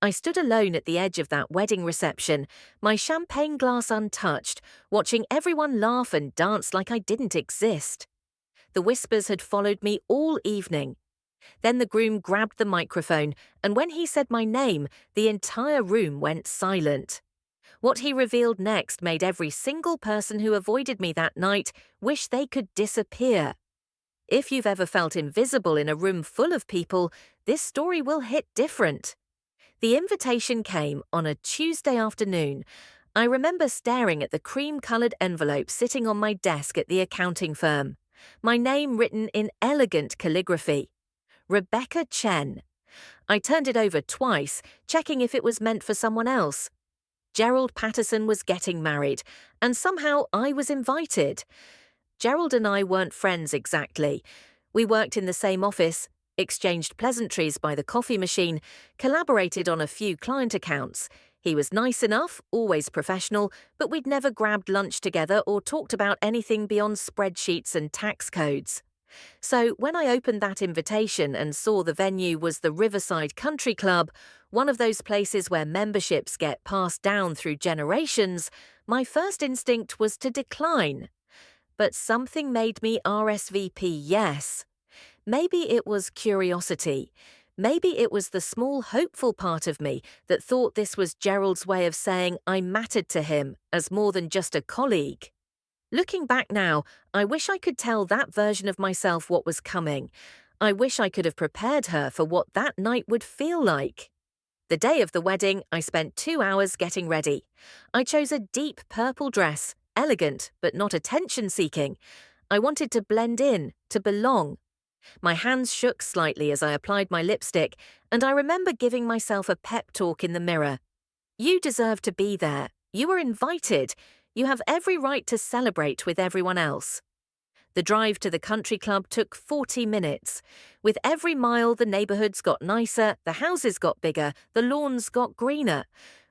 I stood alone at the edge of that wedding reception, my champagne glass untouched, watching everyone laugh and dance like I didn't exist. The whispers had followed me all evening. Then the groom grabbed the microphone, and when he said my name, the entire room went silent. What he revealed next made every single person who avoided me that night wish they could disappear. If you've ever felt invisible in a room full of people, this story will hit different. The invitation came on a Tuesday afternoon. I remember staring at the cream-colored envelope sitting on my desk at the accounting firm. My name written in elegant calligraphy. Rebecca Chen. I turned it over twice, checking if it was meant for someone else. Gerald Patterson was getting married, and somehow I was invited. Gerald and I weren't friends exactly. We worked in the same office, exchanged pleasantries by the coffee machine, collaborated on a few client accounts. He was nice enough, always professional, but we'd never grabbed lunch together or talked about anything beyond spreadsheets and tax codes. So when I opened that invitation and saw the venue was the Riverside Country Club, one of those places where memberships get passed down through generations, my first instinct was to decline. But something made me RSVP yes. Maybe it was curiosity. Maybe it was the small hopeful part of me that thought this was Gerald's way of saying I mattered to him as more than just a colleague. Looking back now, I wish I could tell that version of myself what was coming. I wish I could have prepared her for what that night would feel like. The day of the wedding, I spent 2 hours getting ready. I chose a deep purple dress, elegant but not attention-seeking. I wanted to blend in, to belong. My hands shook slightly as I applied my lipstick, and I remember giving myself a pep talk in the mirror. You deserve to be there. You were invited. You have every right to celebrate with everyone else. The drive to the country club took 40 minutes. With every mile, the neighborhoods got nicer, the houses got bigger, the lawns got greener.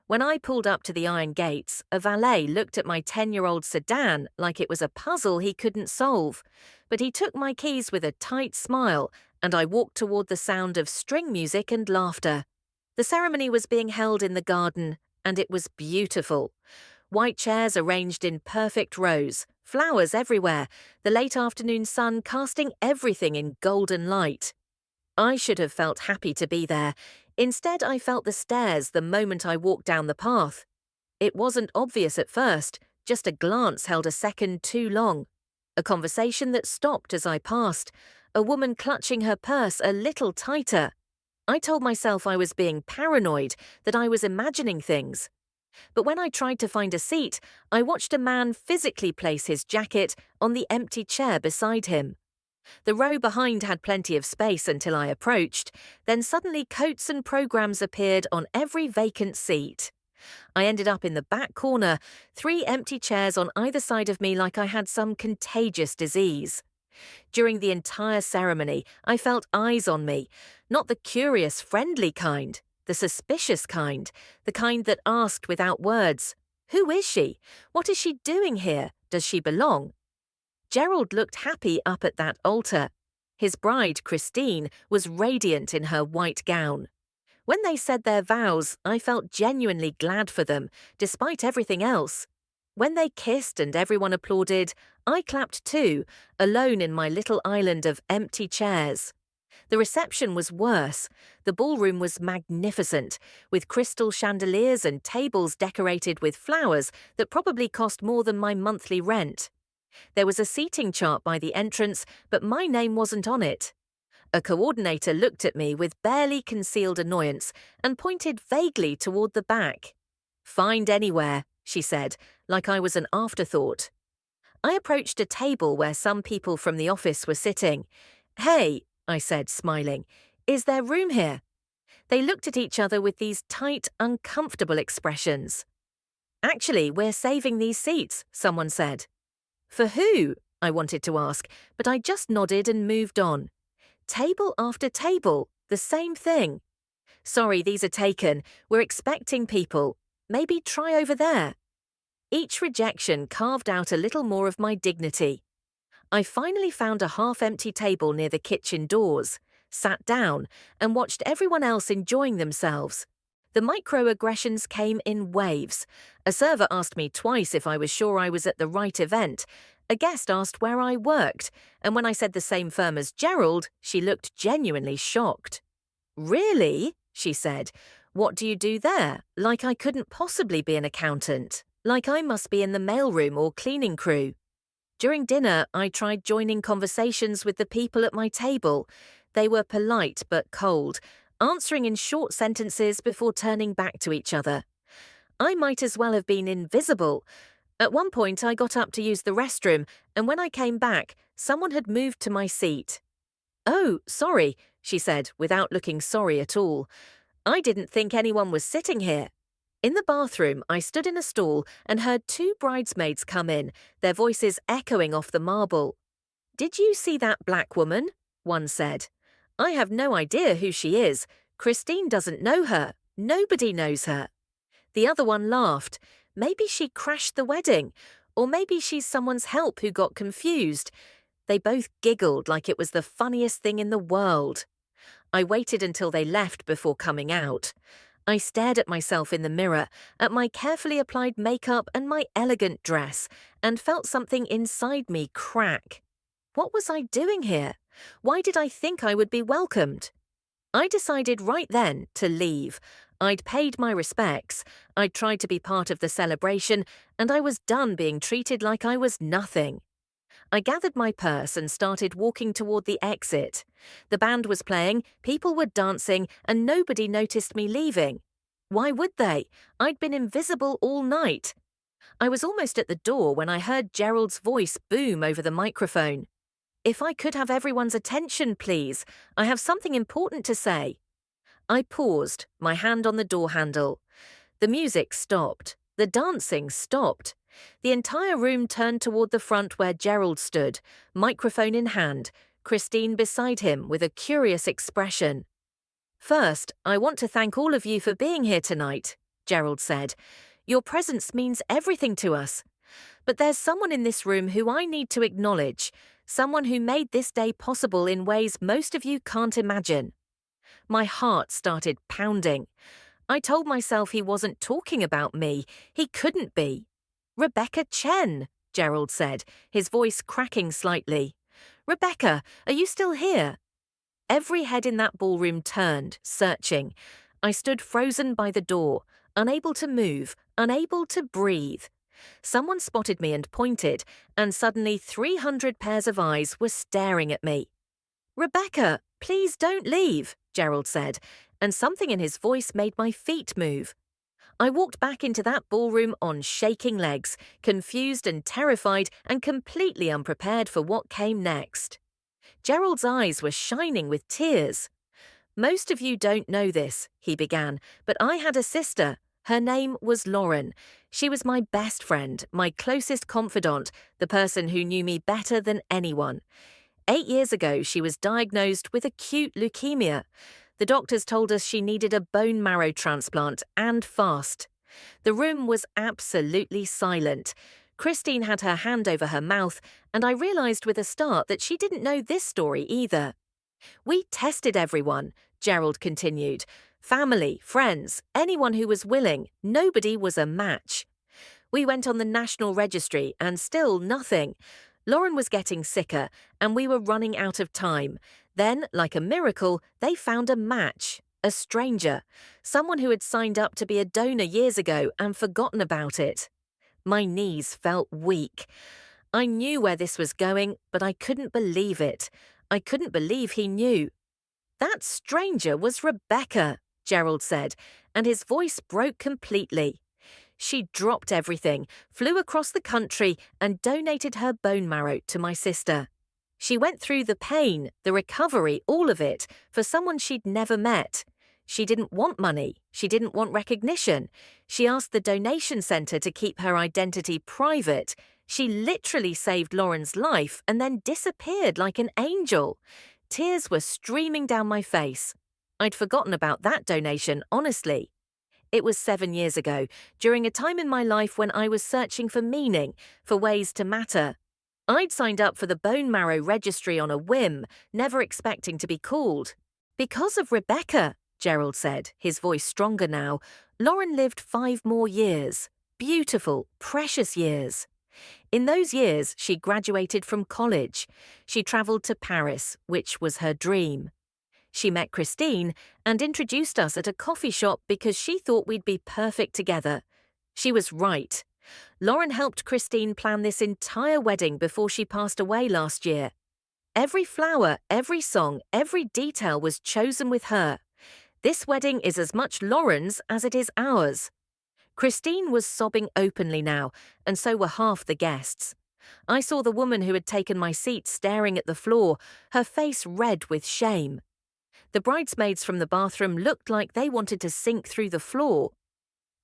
When I pulled up to the iron gates, a valet looked at my 10-year-old sedan like it was a puzzle he couldn't solve. But he took my keys with a tight smile, and I walked toward the sound of string music and laughter. The ceremony was being held in the garden, and it was beautiful. White chairs arranged in perfect rows, flowers everywhere, the late afternoon sun casting everything in golden light. I should have felt happy to be there. Instead, I felt the stares the moment I walked down the path. It wasn't obvious at first, just a glance held a second too long. A conversation that stopped as I passed, a woman clutching her purse a little tighter. I told myself I was being paranoid, that I was imagining things. But when I tried to find a seat, I watched a man physically place his jacket on the empty chair beside him. The row behind had plenty of space until I approached, then suddenly coats and programs appeared on every vacant seat. I ended up in the back corner, 3 empty chairs on either side of me like I had some contagious disease. During the entire ceremony, I felt eyes on me, not the curious, friendly kind. The suspicious kind, the kind that asked without words, "Who is she? What is she doing here? Does she belong?" Gerald looked happy up at that altar. His bride, Christine, was radiant in her white gown. When they said their vows, I felt genuinely glad for them, despite everything else. When they kissed and everyone applauded, I clapped too, alone in my little island of empty chairs. The reception was worse. The ballroom was magnificent, with crystal chandeliers and tables decorated with flowers that probably cost more than my monthly rent. There was a seating chart by the entrance, but my name wasn't on it. A coordinator looked at me with barely concealed annoyance and pointed vaguely toward the back. "Find anywhere," she said, like I was an afterthought. I approached a table where some people from the office were sitting. "Hey," I said, smiling, "is there room here?" They looked at each other with these tight, uncomfortable expressions. "Actually, we're saving these seats," someone said. "For who?" I wanted to ask, but I just nodded and moved on. Table after table, the same thing. "Sorry, these are taken. We're expecting people. Maybe try over there." Each rejection carved out a little more of my dignity. I finally found a half-empty table near the kitchen doors, sat down, and watched everyone else enjoying themselves. The microaggressions came in waves. A server asked me twice if I was sure I was at the right event. A guest asked where I worked, and when I said the same firm as Gerald, she looked genuinely shocked. "Really?" she said. "What do you do there? Like I couldn't possibly be an accountant. Like I must be in the mailroom or cleaning crew." During dinner, I tried joining conversations with the people at my table. They were polite but cold, answering in short sentences before turning back to each other. I might as well have been invisible. At one point, I got up to use the restroom, and when I came back, someone had moved to my seat. "Oh, sorry," she said, without looking sorry at all. "I didn't think anyone was sitting here." In the bathroom, I stood in a stall and heard two bridesmaids come in, their voices echoing off the marble. "Did you see that black woman?" one said. "I have no idea who she is. Christine doesn't know her. Nobody knows her." The other one laughed. "Maybe she crashed the wedding, or maybe she's someone's help who got confused." They both giggled like it was the funniest thing in the world. I waited until they left before coming out. I stared at myself in the mirror, at my carefully applied makeup and my elegant dress, and felt something inside me crack. What was I doing here? Why did I think I would be welcomed? I decided right then to leave. I'd paid my respects, I'd tried to be part of the celebration, and I was done being treated like I was nothing. I gathered my purse and started walking toward the exit. The band was playing, people were dancing, and nobody noticed me leaving. Why would they? I'd been invisible all night. I was almost at the door when I heard Gerald's voice boom over the microphone. "If I could have everyone's attention, please. I have something important to say." I paused, my hand on the door handle. The music stopped. The dancing stopped. The entire room turned toward the front where Gerald stood, microphone in hand, Christine beside him with a curious expression. "First, I want to thank all of you for being here tonight," Gerald said. "Your presence means everything to us. But there's someone in this room who I need to acknowledge, someone who made this day possible in ways most of you can't imagine." My heart started pounding. I told myself he wasn't talking about me. He couldn't be. "Rebecca Chen," Gerald said, his voice cracking slightly. "Rebecca, are you still here?" Every head in that ballroom turned, searching. I stood frozen by the door, unable to move, unable to breathe. Someone spotted me and pointed, and suddenly 300 pairs of eyes were staring at me. "Rebecca, please don't leave," Gerald said, and something in his voice made my feet move. I walked back into that ballroom on shaking legs, confused and terrified and completely unprepared for what came next. Gerald's eyes were shining with tears. "Most of you don't know this," he began, "but I had a sister. Her name was Lauren. She was my best friend, my closest confidant, the person who knew me better than anyone. 8 years ago, she was diagnosed with acute leukemia. The doctors told us she needed a bone marrow transplant, and fast. The room was absolutely silent. Christine had her hand over her mouth, and I realized with a start that she didn't know this story either. "We tested everyone," Gerald continued. "Family, friends, anyone who was willing. Nobody was a match. We went on the national registry, and still nothing. Lauren was getting sicker, and we were running out of time. Then, like a miracle, they found a match, a stranger, someone who had signed up to be a donor years ago and forgotten about it." My knees felt weak. I knew where this was going, but I couldn't believe it. I couldn't believe he knew. "That stranger was Rebecca," Gerald said, and his voice broke completely. "She dropped everything, flew across the country, and donated her bone marrow to my sister. She went through the pain, the recovery, all of it, for someone she'd never met. She didn't want money. She didn't want recognition. She asked the donation center to keep her identity private. She literally saved Lauren's life and then disappeared like an angel." Tears were streaming down my face. I'd forgotten about that donation, honestly. It was 7 years ago, during a time in my life when I was searching for meaning, for ways to matter. I'd signed up for the bone marrow registry on a whim, never expecting to be called. Because of Rebecca, Gerald said, his voice stronger now. Lauren lived 5 more years. Beautiful, precious years. In those years, she graduated from college. She travelled to Paris, which was her dream. She met Christine and introduced us at a coffee shop because she thought we'd be perfect together. She was right. Lauren helped Christine plan this entire wedding before she passed away last year. Every flower, every song, every detail was chosen with her. This wedding is as much Lauren's as it is ours. Christine was sobbing openly now, and so were half the guests. I saw the woman who had taken my seat staring at the floor, her face red with shame. The bridesmaids from the bathroom looked like they wanted to sink through the floor.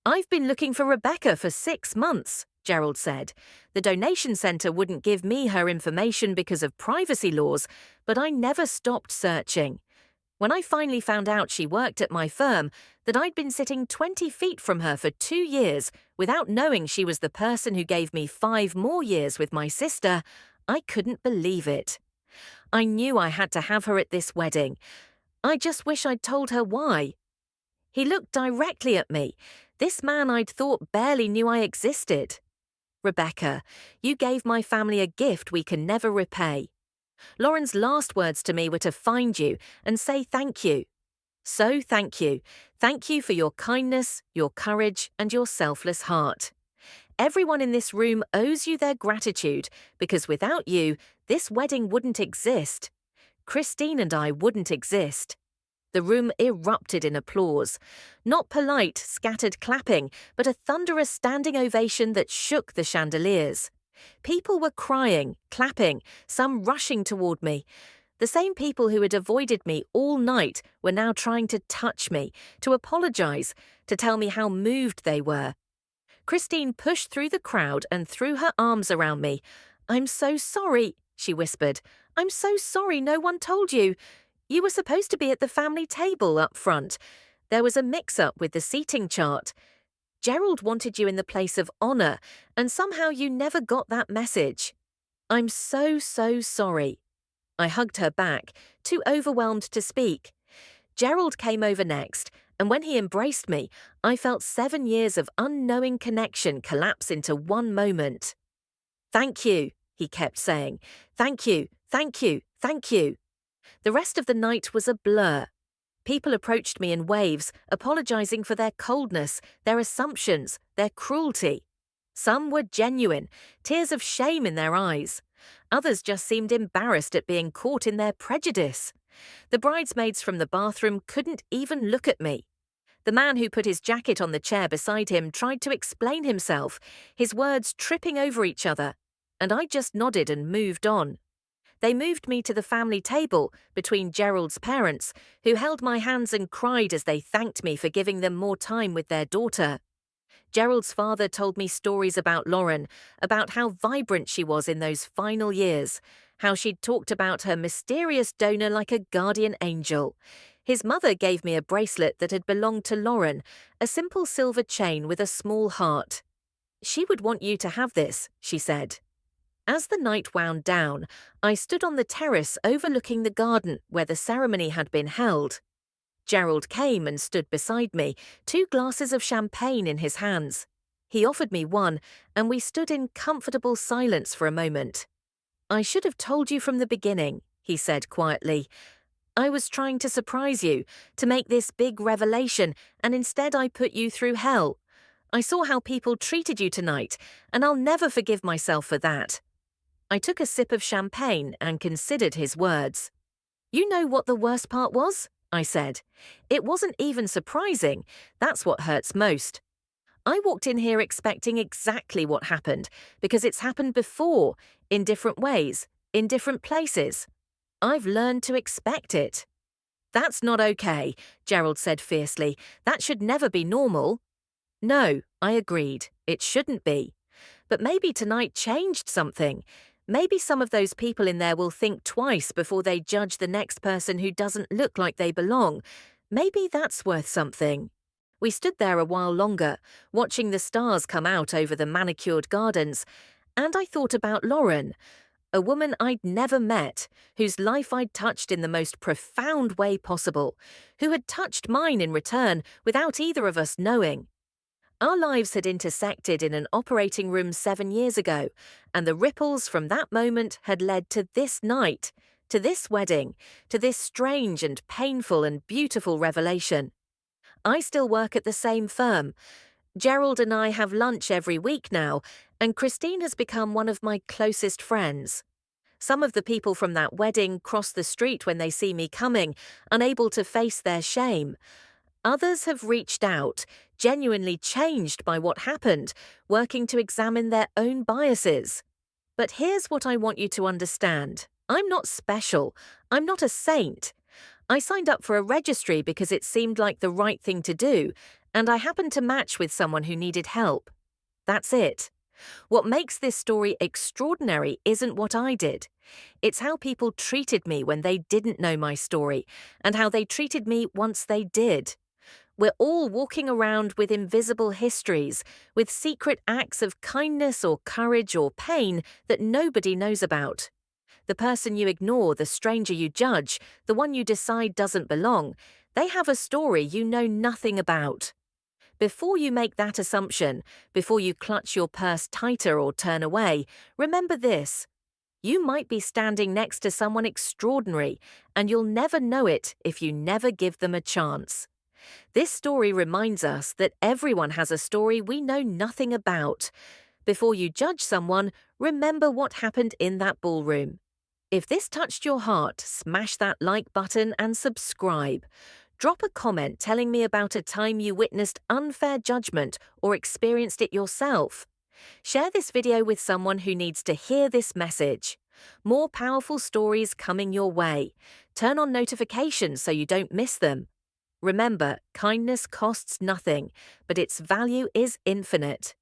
"I've been looking for Rebecca for 6 months," Gerald said. "The donation centre wouldn't give me her information because of privacy laws, but I never stopped searching. When I finally found out she worked at my firm, that I'd been sitting 20 feet from her for 2 years without knowing she was the person who gave me 5 more years with my sister, I couldn't believe it. I knew I had to have her at this wedding. I just wish I'd told her why." He looked directly at me. This man I'd thought barely knew I existed. "Rebecca, you gave my family a gift we can never repay. Lauren's last words to me were to find you and say thank you. So thank you. Thank you for your kindness, your courage, and your selfless heart. Everyone in this room owes you their gratitude because without you, this wedding wouldn't exist. Christine and I wouldn't exist." The room erupted in applause. Not polite, scattered clapping, but a thunderous standing ovation that shook the chandeliers. People were crying, clapping, some rushing toward me. The same people who had avoided me all night were now trying to touch me, to apologize, to tell me how moved they were. Christine pushed through the crowd and threw her arms around me. "I'm so sorry," she whispered. "I'm so sorry no one told you. You were supposed to be at the family table up front. There was a mix-up with the seating chart. Gerald wanted you in the place of honor, and somehow you never got that message. I'm so sorry." I hugged her back, too overwhelmed to speak. Gerald came over next, and when he embraced me, I felt 7 years of unknowing connection collapse into one moment. "Thank you," he kept saying. "Thank you, thank you, thank you." The rest of the night was a blur. People approached me in waves, apologizing for their coldness, their assumptions, their cruelty. Some were genuine, tears of shame in their eyes. Others just seemed embarrassed at being caught in their prejudice. The bridesmaids from the bathroom couldn't even look at me. The man who put his jacket on the chair beside him tried to explain himself, his words tripping over each other, and I just nodded and moved on. They moved me to the family table between Gerald's parents, who held my hands and cried as they thanked me for giving them more time with their daughter. Gerald's father told me stories about Lauren, about how vibrant she was in those final years, how she'd talked about her mysterious donor like a guardian angel. His mother gave me a bracelet that had belonged to Lauren, a simple silver chain with a small heart. "She would want you to have this," she said. As the night wound down, I stood on the terrace overlooking the garden where the ceremony had been held. Gerald came and stood beside me, 2 glasses of champagne in his hands. He offered me one, and we stood in comfortable silence for a moment. "I should have told you from the beginning," he said quietly. "I was trying to surprise you, to make this big revelation, and instead I put you through hell. I saw how people treated you tonight, and I'll never forgive myself for that." I took a sip of champagne and considered his words. "You know what the worst part was?" I said. "It wasn't even surprising. That's what hurts most. I walked in here expecting exactly what happened, because it's happened before, in different ways, in different places. I've learned to expect it." "That's not okay," Gerald said fiercely. "That should never be normal." "No," I agreed. "It shouldn't be. But maybe tonight changed something. Maybe some of those people in there will think twice before they judge the next person who doesn't look like they belong. Maybe that's worth something." We stood there a while longer, watching the stars come out over the manicured gardens, and I thought about Lauren. A woman I'd never met, whose life I'd touched in the most profound way possible, who had touched mine in return without either of us knowing. Our lives had intersected in an operating room 7 years ago, and the ripples from that moment had led to this night, to this wedding, to this strange and painful and beautiful revelation. I still work at the same firm. Gerald and I have lunch every week now, and Christine has become one of my closest friends. Some of the people from that wedding cross the street when they see me coming, unable to face their shame. Others have reached out, genuinely changed by what happened, working to examine their own biases. But here's what I want you to understand. I'm not special. I'm not a saint. I signed up for a registry because it seemed like the right thing to do, and I happened to match with someone who needed help. That's it. What makes this story extraordinary isn't what I did. It's how people treated me when they didn't know my story, and how they treated me once they did. We're all walking around with invisible histories, with secret acts of kindness or courage or pain that nobody knows about. The person you ignore, the stranger you judge, the one you decide doesn't belong, they have a story you know nothing about. Before you make that assumption, before you clutch your purse tighter or turn away, remember this. You might be standing next to someone extraordinary, and you'll never know it if you never give them a chance. This story reminds us that everyone has a story we know nothing about. Before you judge someone, remember what happened in that ballroom. If this touched your heart, smash that like button and subscribe. Drop a comment telling me about a time you witnessed unfair judgment or experienced it yourself. Share this video with someone who needs to hear this message. More powerful stories coming your way. Turn on notifications so you don't miss them. Remember, kindness costs nothing, but its value is infinite.